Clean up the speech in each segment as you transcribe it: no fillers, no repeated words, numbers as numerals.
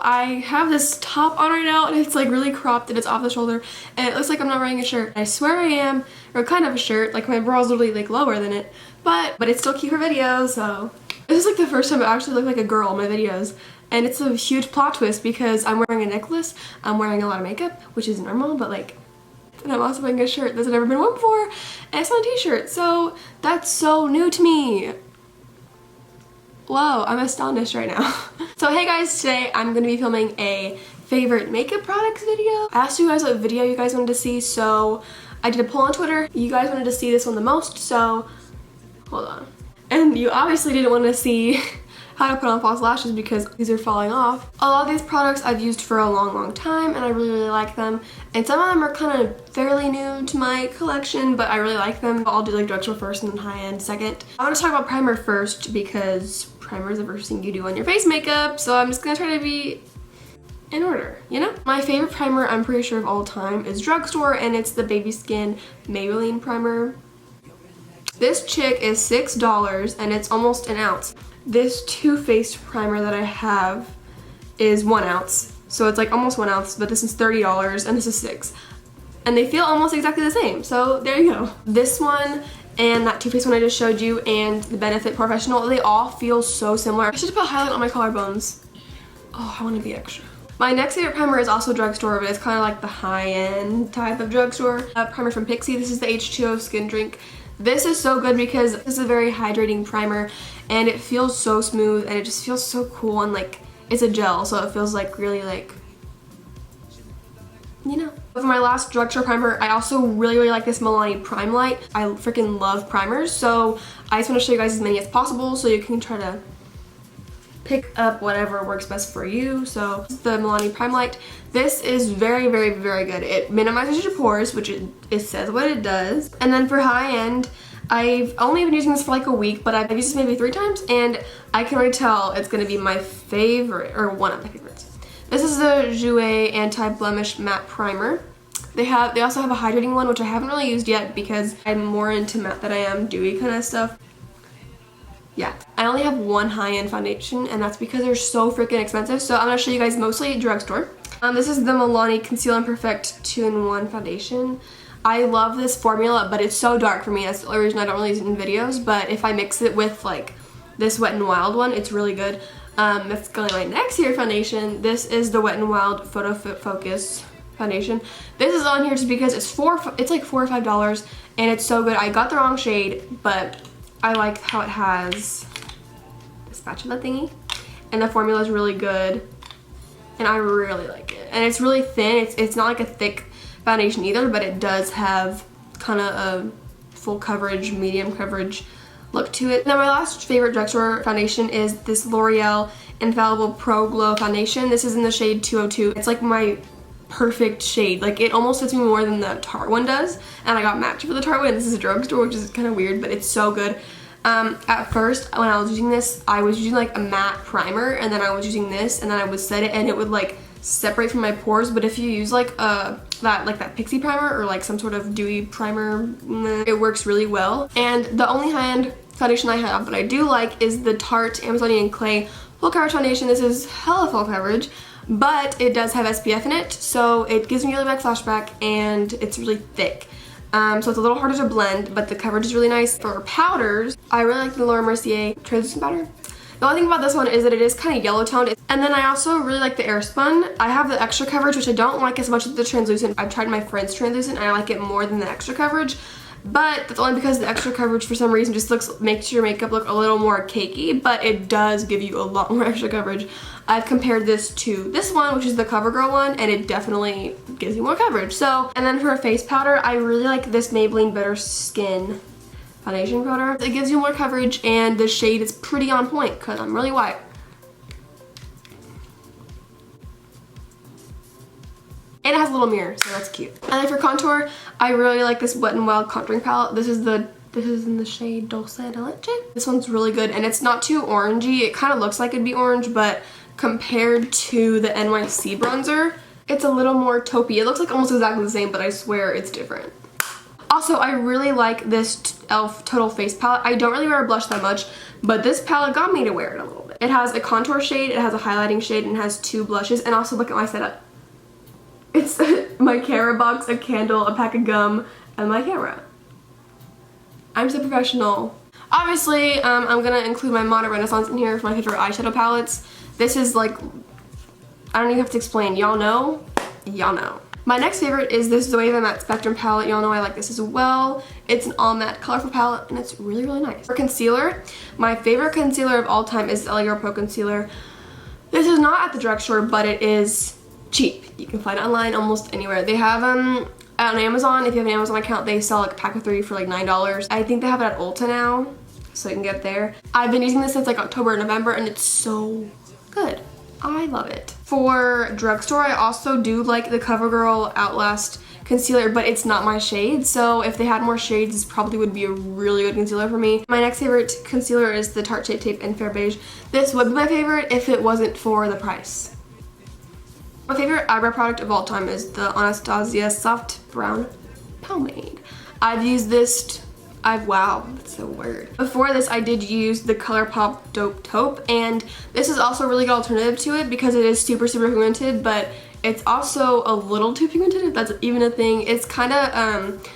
I have this top on right now and it's like really cropped and it's off the shoulder and it looks like I'm not wearing a shirt. I swear I am, or kind of a shirt, like my bra is literally like lower than it, but it's still cute for videos. So this is like the first time I actually look like a girl in my videos, and it's a huge plot twist because I'm wearing a necklace, I'm wearing a lot of makeup, which is normal, but like, and I'm also wearing a shirt that's never been worn before, and it's on a t-shirt, so that's so new to me. Whoa, I'm astonished right now. So hey guys, today I'm going to be filming a favorite makeup products video. I asked you guys what video you guys wanted to see, so I did a poll on Twitter. You guys wanted to see this one the most, so hold on. And you obviously didn't want to see how to put on false lashes because these are falling off. A lot of these products I've used for a long time and I really like them. And some of them are kind of fairly new to my collection, but I really like them. I'll do like drugstore first and then high-end second. I want to talk about primer first because primer is the first thing you do on your face makeup, so I'm just gonna try to be in order, you know? My favorite primer, I'm pretty sure of all time, is drugstore, and it's the Baby Skin Maybelline primer. This chick is $6 and it's almost an ounce. This Too Faced primer that I have is 1 ounce, so it's like almost 1 ounce, but this is $30 and this is $6. And they feel almost exactly the same, so there you go. This one and that Too Faced one I just showed you and the Benefit Professional, they all feel so similar. I should put highlight on my collarbones. Oh, I want to be extra. My next favorite primer is also drugstore, but it's kind of like the high-end type of drugstore. Primer from Pixi. This is the H2o Skin Drink. This is so good because this is a very hydrating primer and it feels so smooth and it just feels so cool, and like it's a gel, so it feels like really like, you know. For my last drugstore primer, I also really like this Milani Prime Light. I freaking love primers, so I just want to show you guys as many as possible so you can try to pick up whatever works best for you. So the Milani Prime Light, this is very good. It minimizes your pores, which it says what it does. And then for high end, I've only been using this for like a week, but I've used this maybe 3 times and I can already tell it's gonna be my favorite, or one of my favorites. This is the H2o Anti-Blemish Matte Primer. They also have a hydrating one, which I haven't really used yet because I'm more into matte than I am dewy kind of stuff. Yeah, I only have one high-end foundation and that's because they're so freaking expensive, so I'm gonna show you guys mostly drugstore. This is the Milani Conceal and Perfect 2-in-1 foundation. I love this formula, but it's so dark for me. That's the only reason I don't really use it in videos, but if I mix it with like this Wet n Wild one, it's really good. That's going to my next hair foundation. This is the Wet n Wild Photo Focus foundation. This is on here just because it's like $4 or $5 and it's so good. I got the wrong shade, but I like how it has the spatula thingy and the formula is really good and I really like it. And it's really thin. It's not like a thick foundation either, but it does have kind of a full coverage, medium coverage look to it. Now my last favorite drugstore foundation is this L'Oreal Infallible Pro Glow foundation. This is in the shade 202. It's like my perfect shade. Like it almost fits me more than the Tarte one does, and I got matched for the Tarte one. This is a drugstore, which is kind of weird, but it's so good. At first when I was using this, I was using like a matte primer and then I was using this and then I would set it and it would like separate from my pores. But if you use like that Pixi primer or like some sort of dewy primer, it works really well. And the only high-end foundation I have but I do like is the Tarte Amazonian Clay Full Coverage Foundation. This is hella full coverage, but it does have SPF in it, so it gives me really bad flashback and it's really thick. So it's a little harder to blend, but the coverage is really nice. For powders, I really like the Laura Mercier translucent powder. The only thing about this one is that it is kind of yellow toned. And then I also really like the Airspun. I have the extra coverage, which I don't like as much as the translucent. I've tried my friend's translucent and I like it more than the extra coverage. But that's only because the extra coverage for some reason just makes your makeup look a little more cakey, but it does give you a lot more extra coverage. I've compared this to this one, which is the CoverGirl one, and it definitely gives you more coverage. So, and then for a face powder, I really like this Maybelline Better Skin foundation powder. It gives you more coverage and the shade is pretty on point because I'm really white. And it has a little mirror, so that's cute. And then for contour, I really like this Wet n Wild contouring palette. This is in the shade Dulce de Leche. This one's really good and it's not too orangey. It kind of looks like it'd be orange, but compared to the NYC bronzer, it's a little more taupey. It looks like almost exactly the same, but I swear it's different. Also, I really like this e.l.f. Total Face palette. I don't really wear blush that much, but this palette got me to wear it a little bit. It has a contour shade, it has a highlighting shade, and it has 2 blushes. And also look at my setup. It's my camera box, a candle, a pack of gum, and my camera. I'm so professional. Obviously, I'm gonna include my Modern Renaissance in here for my favorite eyeshadow palettes. This is like, I don't even have to explain. Y'all know? Y'all know. My next favorite is this Zoeva Matte Spectrum palette. Y'all know I like this as well. It's an all matte colorful palette and it's really, really nice. For concealer, my favorite concealer of all time is the LA Girl Pro Concealer. This is not at the drugstore, but it is cheap. You can find it online almost anywhere. They have on Amazon. If you have an Amazon account, they sell like a pack of 3 for like $9. I think they have it at Ulta now, so you can get it there. I've been using this since like October or November and it's so good. I love it. For drugstore, I also do like the CoverGirl Outlast concealer, but it's not my shade, so if they had more shades, this probably would be a really good concealer for me. My next favorite concealer is the Tarte Shape Tape in Fair Beige. This would be my favorite if it wasn't for the price. My favorite eyebrow product of all time is the Anastasia Soft Brown Pomade. I've used this, wow, that's a word. Before this, I did use the ColourPop Dope Taupe, and this is also a really good alternative to it because it is super, super pigmented, but it's also a little too pigmented, if that's even a thing. It's kind of,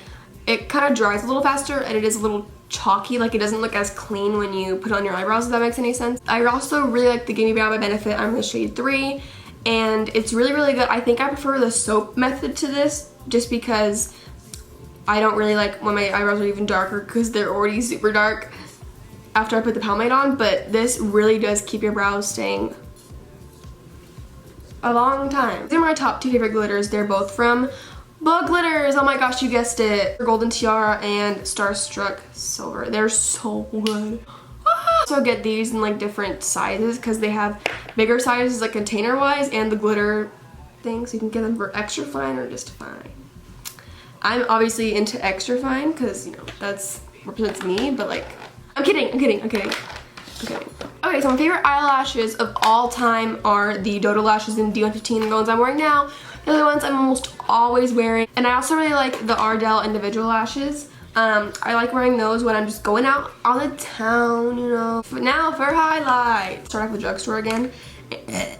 it kind of dries a little faster, and it is a little chalky, like it doesn't look as clean when you put it on your eyebrows, if that makes any sense. I also really like the Gimme Brow by Benefit. I'm in the shade 3, and it's really, really good. I think I prefer the soap method to this, just because I don't really like when my eyebrows are even darker because they're already super dark after I put the pomade on, but this really does keep your brows staying a long time. These are my top 2 favorite glitters. They're both from Bug Glitters. Oh my gosh, you guessed it. Golden Tiara and Starstruck Silver. They're so good. So get these in like different sizes because they have bigger sizes like container wise and the glitter thing, so you can get them for extra fine or just fine. I'm obviously into extra fine because, you know, that's represents me, but like, I'm kidding. Okay, so my favorite eyelashes of all time are the Dodo lashes in D115, the ones I'm wearing now. They're the ones I'm almost always wearing. And I also really like the Ardell individual lashes. I like wearing those when I'm just going out on the town, you know. Now for highlights. Start off with drugstore again. Excuse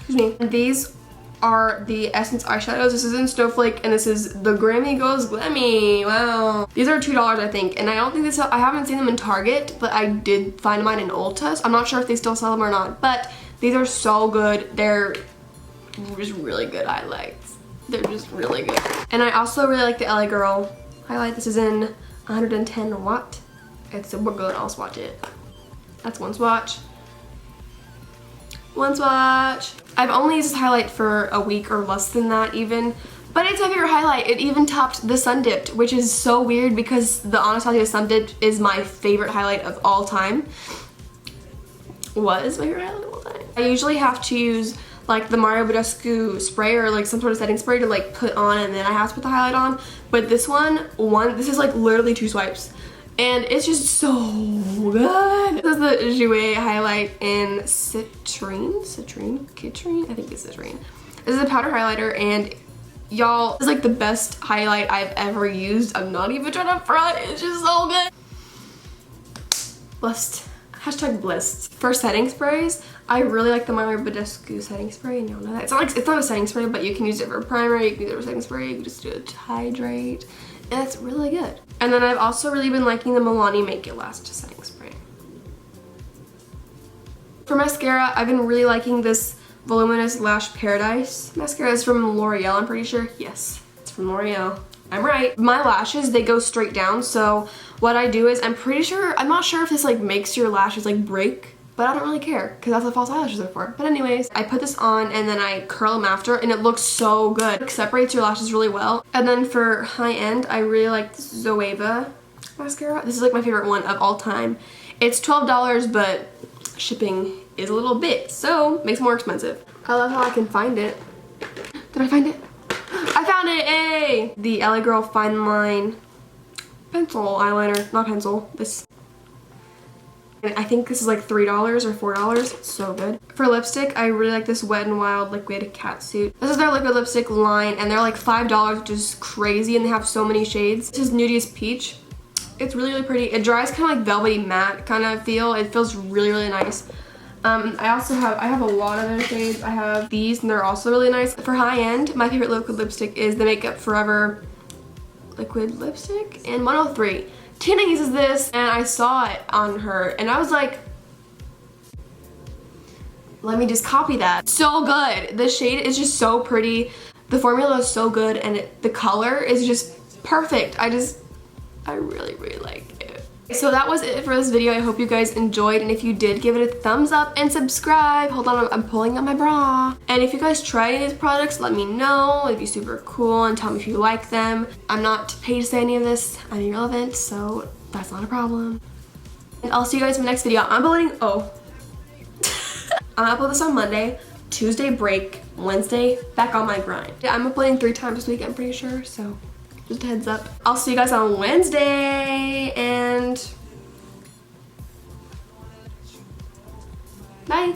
me. And these are the Essence eyeshadows. This is in Snowflake and this is the Grammy Goes Glammy. Wow. These are $2 I think, and I don't think they sell, I haven't seen them in Target, but I did find mine in Ulta. So I'm not sure if they still sell them or not, but these are so good. They're just really good highlights. They're just really good. And I also really like the LA Girl highlight. This is in 110 watt. It's super good. I'll swatch it. That's one swatch. One swatch. I've only used this highlight for a week or less than that even, but it's my favorite highlight. It even topped the Sun Dipped, which is so weird because the Anastasia Sun Dipped is my favorite highlight of all time. Was my favorite highlight of all time. I usually have to use like the Mario Badescu spray or like some sort of setting spray to like put on, and then I have to put the highlight on. But this this is like literally 2 swipes. And it's just so good. This is the Jouer highlight in Citrine? I think it's Citrine. This is a powder highlighter, and y'all, this is like the best highlight I've ever used. I'm not even trying to front. It's just so good. Blessed. Hashtag blessed. For setting sprays, I really like the Mario Badescu setting spray, and y'all know that. It's not a setting spray, but you can use it for a primer, you can use it for setting spray, you can just do it to hydrate. And it's really good. And then I've also really been liking the Milani Make It Last setting spray. For mascara, I've been really liking this Voluminous Lash Paradise mascara. It's from L'Oreal, I'm pretty sure. Yes, it's from L'Oreal. I'm right. My lashes, they go straight down, so what I do is I'm not sure if this like makes your lashes like break, but I don't really care because that's what false eyelashes are for. But anyways, I put this on and then I curl them after, and it looks so good. It separates your lashes really well. And then for high end, I really like this Zoeva mascara. This is like my favorite one of all time. It's $12, but shipping is a little bit, so it makes it more expensive. I love how I can find it. Did I find it? I found it, hey! The LA Girl Fine Line pencil eyeliner, not pencil, this. I think this is like $3 or $4. It's so good. For lipstick, I really like this Wet n Wild Liquid Catsuit. This is their liquid lipstick line, and they're like $5, which is crazy, and they have so many shades. This is Nudiest Peach. It's really, really pretty. It dries kind of like velvety matte kind of feel. It feels really, really nice. I have a lot of their shades. I have these and they're also really nice. For high end, my favorite liquid lipstick is the Makeup Forever liquid lipstick in 103. Tina uses this and I saw it on her and I was like, let me just copy that. So good. The shade is just so pretty. The formula is so good and the color is just perfect. I really, really like it. So that was it for this video. I hope you guys enjoyed, and if you did, give it a thumbs up and subscribe. Hold on, I'm pulling out my bra. And if you guys try any of these products, let me know. It'd be super cool, and tell me if you like them. I'm not paid to say any of this. I'm irrelevant, so that's not a problem. And I'll see you guys in the next video. I'm uploading, I'm gonna upload this on Monday, Tuesday break, Wednesday back on my grind. I'm uploading 3 times this week, I'm pretty sure, so just a heads up. I'll see you guys on Wednesday, and bye.